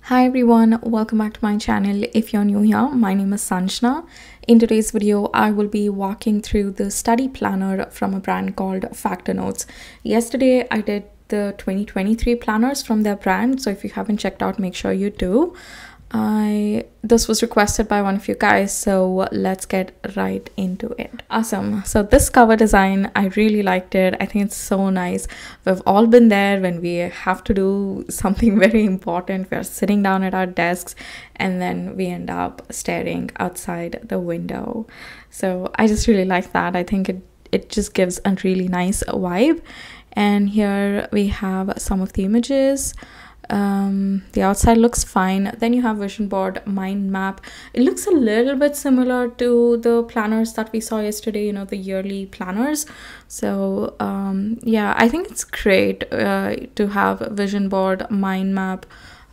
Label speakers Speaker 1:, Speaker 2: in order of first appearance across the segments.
Speaker 1: Hi everyone, welcome back to my channel. If you're new here, my name is Sanjana. In today's video, I will be walking through the study planner from a brand called Factor Notes. Yesterday, I did the 2023 planners from their brand, so if you haven't checked out, make sure you do. This was requested by one of you guys, so let's get right into it. Awesome. So this cover design, I really liked it. I think it's so nice. We've all been there when we have to do something very important. We're sitting down at our desks and then we end up staring outside the window. So I just really like that. I think it just gives a really nice vibe. And here we have some of the images. The outside looks fine. Then you have vision board, mind map. It looks a little bit similar to the planners that we saw yesterday, the yearly planners. So yeah, I think it's great to have vision board, mind map.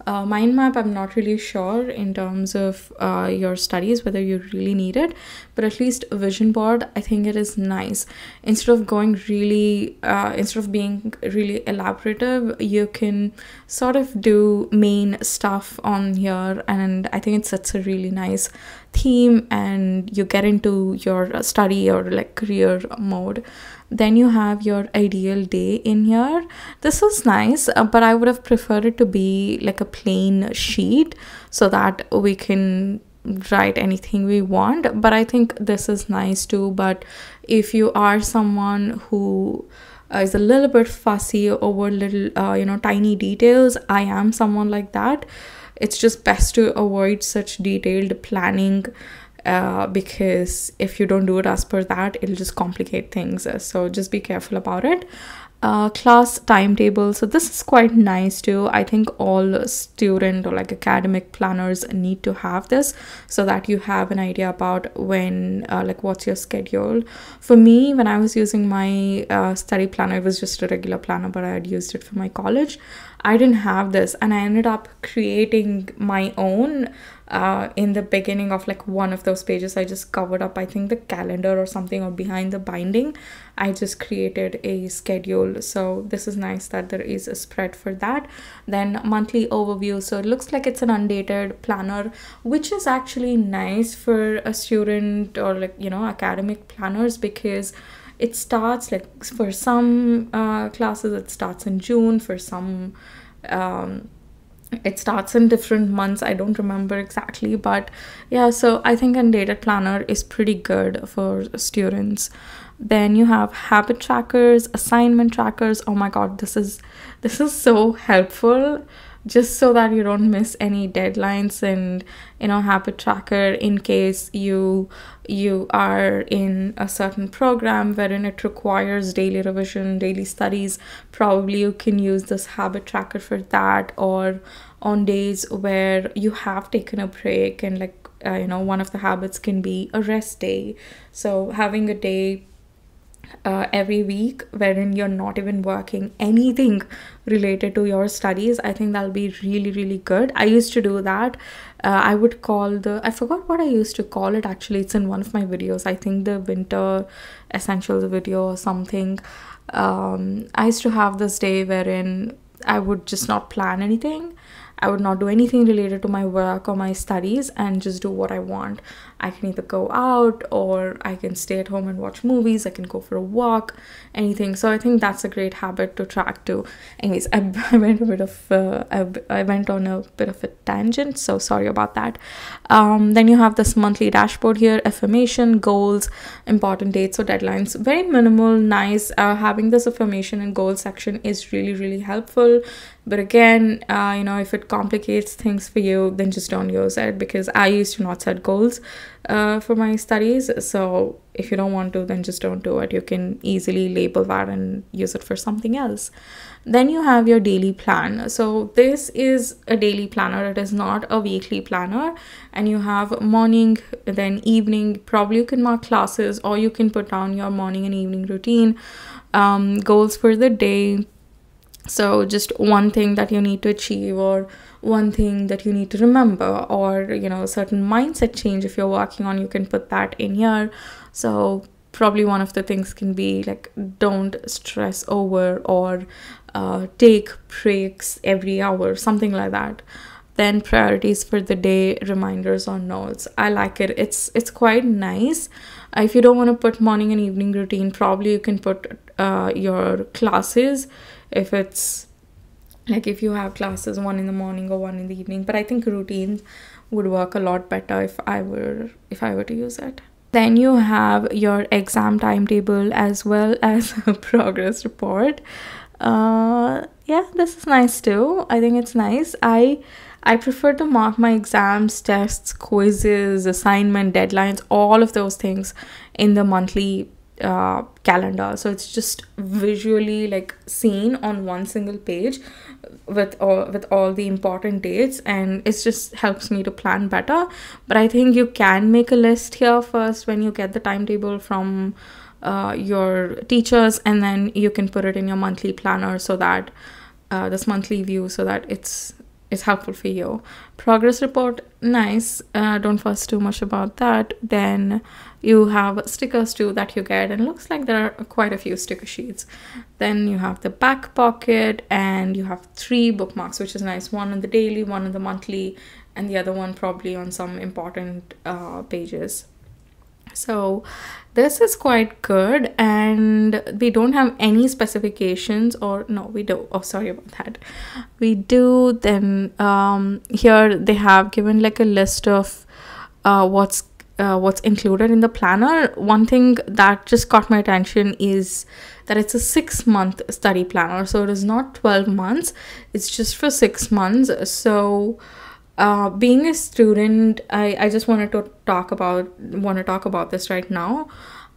Speaker 1: Mind map, I'm not really sure in terms of your studies whether you really need it, but at least a vision board, I think it is nice. Instead of being really elaborative, you can sort of do main stuff on here, and I think it sets a really nice theme and you get into your study or like career mode. Then you have your ideal day in here. This was nice, but I would have preferred it to be like a plain sheet so that we can write anything we want. But I think this is nice too. But if you are someone who is a little bit fussy over little tiny details, I am someone like that. It's just best to avoid such detailed planning, because if you don't do it as per that, it'll just complicate things. So just be careful about it. Class timetable, so this is quite nice too. I think all student or like academic planners need to have this so that you have an idea about when like what's your schedule. For me, when I was using my study planner, it was just a regular planner, but I had used it for my college. I didn't have this and I ended up creating my own. In the beginning of like one of those pages, I just covered up, I think, the calendar or something, or behind the binding I just created a schedule. So this is nice that there is a spread for that. Then monthly overview, so it looks like it's an undated planner, which is actually nice for a student or like academic planners, because it starts like for some classes it starts in June, for some it starts in different months. I don't remember exactly, but yeah, so I think undated planner is pretty good for students. Then you have habit trackers, assignment trackers. Oh my god, this is so helpful, just so that you don't miss any deadlines. And habit tracker, in case you are in a certain program wherein it requires daily revision, daily studies, probably you can use this habit tracker for that. Or on days where you have taken a break and like one of the habits can be a rest day, so having a day every week wherein you're not even working anything related to your studies, I think that'll be really, really good. I used to do that. I would call I forgot what I used to call it actually. It's in one of my videos, I think the winter essentials video or something. I used to have this day wherein I would just not plan anything. I would not do anything related to my work or my studies and just do what I want. I can either go out or I can stay at home and watch movies. I can go for a walk, anything. So I think that's a great habit to track too. Anyways, I went I went on a bit of a tangent, so sorry about that. Then you have this monthly dashboard here, affirmation, goals, important dates or deadlines. Very minimal, nice. Having this affirmation and goals section is really, really helpful. But again, if it complicates things for you, then just don't use it, because I used to not set goals for my studies. So if you don't want to, then just don't do it. You can easily label that and use it for something else. Then you have your daily plan. So this is a daily planner. It is not a weekly planner. And you have morning, then evening. Probably you can mark classes, or you can put down your morning and evening routine, goals for the day. So just one thing that you need to achieve, or one thing that you need to remember, or a certain mindset change if you're working on, you can put that in here. So probably one of the things can be like, don't stress over, or take breaks every hour, something like that. then priorities for the day, reminders or notes. I like it. It's quite nice. If you don't want to put morning and evening routine, probably you can put your classes, if it's like if you have classes one in the morning or one in the evening. But I think routines would work a lot better if I were to use it. Then you have your exam timetable as well as a progress report. Yeah, this is nice too. I think it's nice. I prefer to mark my exams, tests, quizzes, assignment, deadlines, all of those things in the monthly calendar. So it's just visually like seen on one single page with all the important dates, and it just helps me to plan better. But I think you can make a list here first when you get the timetable from your teachers, and then you can put it in your monthly planner, so that this monthly view, so that it's helpful for you. Progress report, nice. Don't fuss too much about that. Then you have stickers too that you get, and it looks like there are quite a few sticker sheets. Then you have the back pocket, and you have 3 bookmarks, which is nice. One on the daily, one on the monthly, and the other one probably on some important pages. So this is quite good, and we don't have any specifications, or no, we do. Oh, sorry about that. We do. Then here they have given like a list of what's included in the planner. One thing that just caught my attention is that it's a 6-month study planner, so it is not 12 months. It's just for 6 months. So being a student, I just wanted to talk about this right now.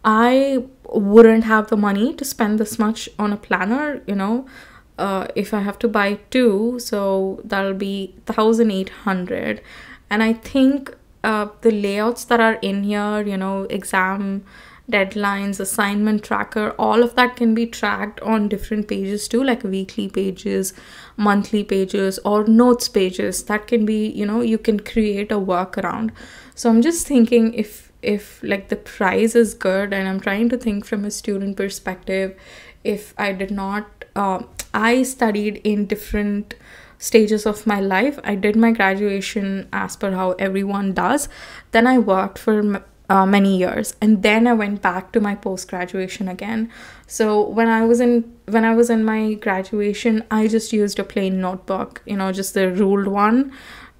Speaker 1: I wouldn't have the money to spend this much on a planner, if I have to buy 2, so that'll be 1,800. And I think the layouts that are in here, exam deadlines, assignment tracker, all of that can be tracked on different pages too, like weekly pages, monthly pages, or notes pages. That can be, you can create a workaround. So I'm just thinking, if like the price is good, and I'm trying to think from a student perspective, if I did not I studied in different stages of my life. I did my graduation as per how everyone does. Then I worked for many years, and then I went back to my post graduation again. So when I was in my graduation, I just used a plain notebook, just the ruled one.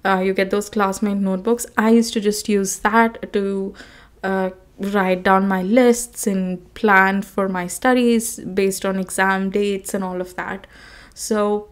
Speaker 1: You get those classmate notebooks. I used to just use that to write down my lists and plan for my studies based on exam dates and all of that. So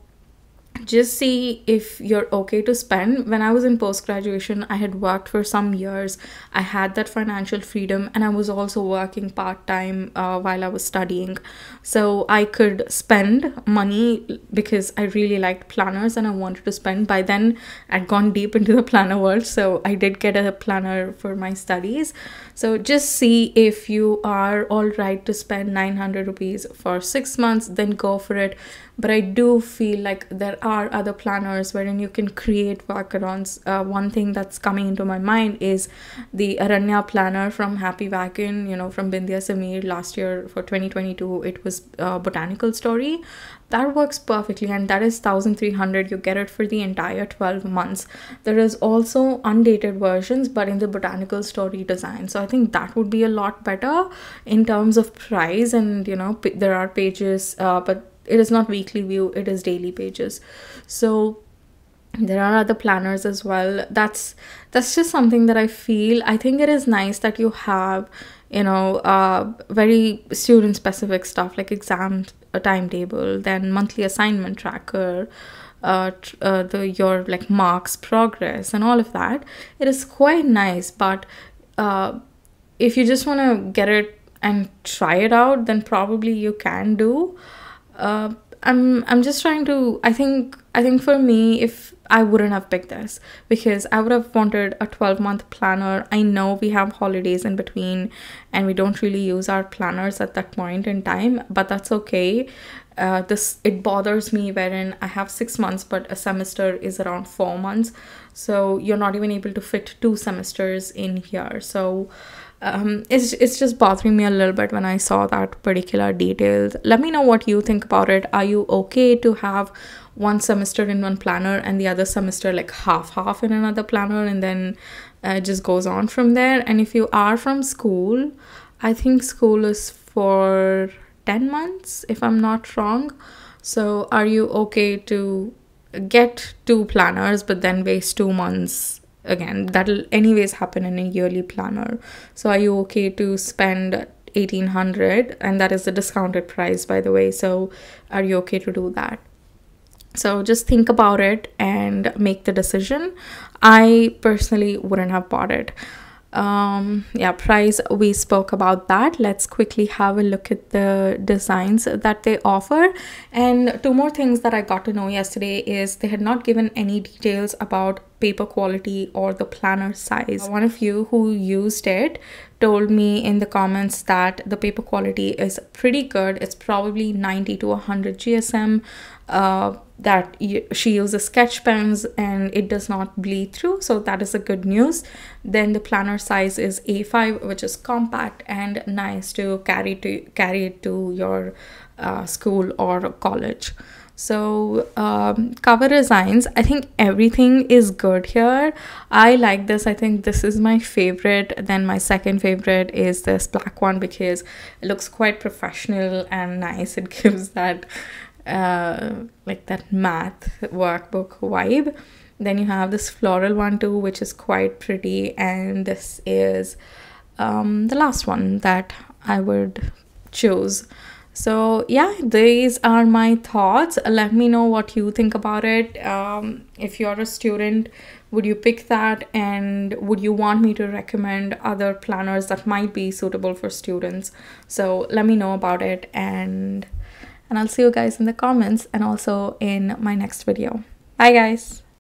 Speaker 1: just see if you're okay to spend. When I was in post-graduation, I had worked for some years. I had that financial freedom, and I was also working part-time while I was studying. So I could spend money because I really liked planners and I wanted to spend. By then, I'd gone deep into the planner world, so I did get a planner for my studies. So just see if you are all right to spend 900 rupees for 6 months, then go for it. But I do feel like there are other planners wherein you can create workarounds. One thing that's coming into my mind is the Aranya planner from Happy Wagon, from Bindya Samir last year for 2022. It was Botanical Story. That works perfectly, and that is 1,300. You get it for the entire 12 months. There is also undated versions, but in the Botanical Story design. So I think that would be a lot better in terms of price, and there are pages, but it is not weekly view, it is daily pages. So there are other planners as well. That's just something that I think it is nice that you have very student specific stuff like exam timetable, then monthly assignment tracker, your like marks, progress, and all of that. It is quite nice. But if you just want to get it and try it out, then probably you can do. I'm just trying to, I think for me, if I wouldn't have picked this, because I would have wanted a 12-month planner. I know we have holidays in between and we don't really use our planners at that point in time, but that's okay. This, it bothers me wherein I have 6 months but a semester is around 4 months, so you're not even able to fit 2 semesters in here. So it's just bothering me a little bit when I saw that particular details. Let me know what you think about it. Are you okay to have one semester in one planner and the other semester like half in another planner, and then it just goes on from there? And if you are from school, I think school is for 10 months if I'm not wrong. So are you okay to get 2 planners but then waste 2 months? Again, that'll anyways happen in a yearly planner. So are you okay to spend 1800, and that is the discounted price, by the way? So are you okay to do that? So just think about it and make the decision. I personally wouldn't have bought it. Yeah, price, we spoke about that. Let's quickly have a look at the designs that they offer. And 2 more things that I got to know yesterday is they had not given any details about paper quality or the planner size. One of you who used it told me in the comments that the paper quality is pretty good. It's probably 90 to 100 GSM. That she uses sketch pens and it does not bleed through, so that is a good news. Then the planner size is A5, which is compact and nice to carry it to your school or college. So cover designs, I think everything is good here. I like this. I think this is my favorite. Then my second favorite is this black one because it looks quite professional and nice. It gives that like that math workbook vibe. Then you have this floral one too, which is quite pretty, and this is the last one that I would choose. So yeah, these are my thoughts. Let me know what you think about it. If you're a student, would you pick that, and would you want me to recommend other planners that might be suitable for students? So let me know about it, and I'll see you guys in the comments and also in my next video. Bye guys.